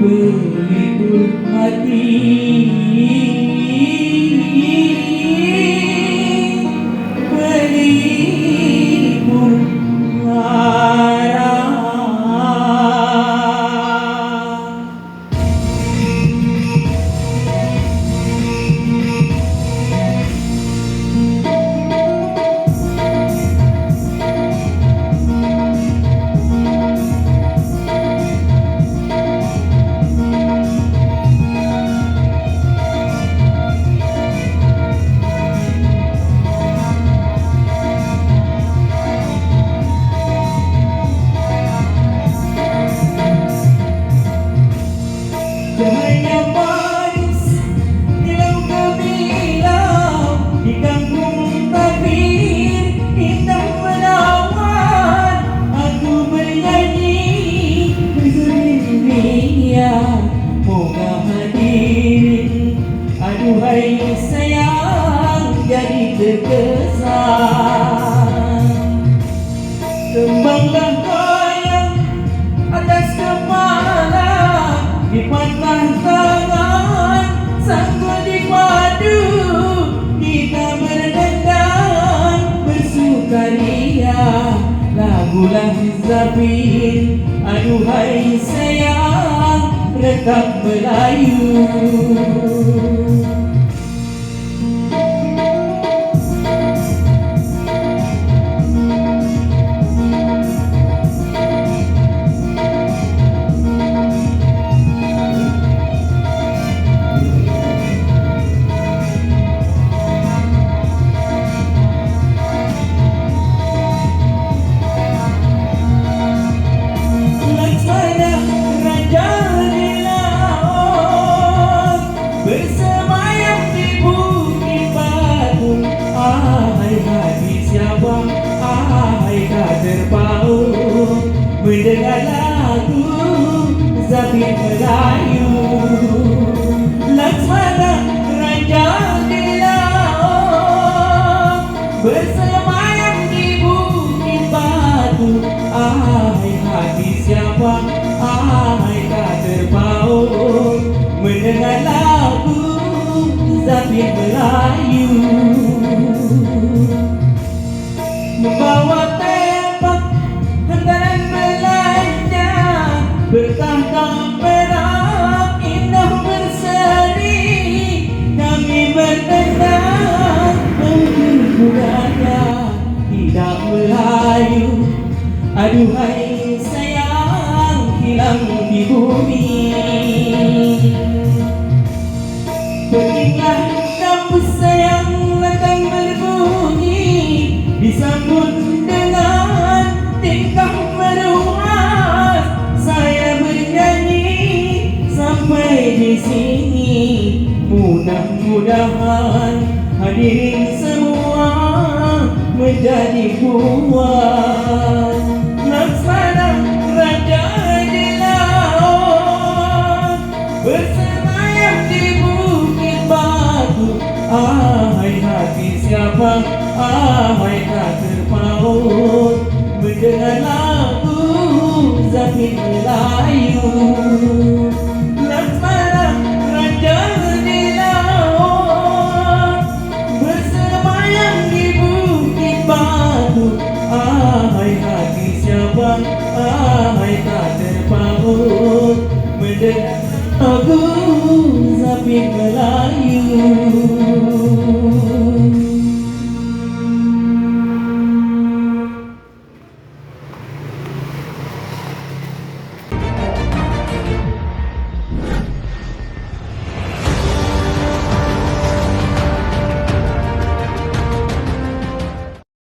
pelipur hati, pelipur lara. Cahaya manis di laut gemilang, di kampung tabir indah menawan. Aku bernyanyi berseri ria, moga hadirin aduhai sayang jadi terkesan. Kembanglah goyang atas kepala, dipatah tangan, sanggup dipadu, kita berdendang, bersukaria. Lagulah Zafin, aduhai sayang, rekam Melayu. Bersemayam di bukit batu, ahai hati siapa, ahai tak terpaut, mendengar lagu Zafin Melayu. Laksmana raja di laut, bersemayam di bukit batu, ahai hati siapa, ahai tak terpaut, mendengar lagu Zafin Melayu. Membawa tembak hantaran Belanda, bertahta perak indah berseri, kami bertentang untuk budaya tidak Melayu. Aduhai sayang hilang di bumi. Pentinglah kampus sayang datang berbunyi, disambut dengan tingkah meruas. Saya bernyanyi sampai di sini, mudah-mudahan hadirin semua menjadi puas. Laksana raja di laut, bersemayam di bukit batu, ahai hati siapa, ahai tak terpaut, mendengar lagu Zafin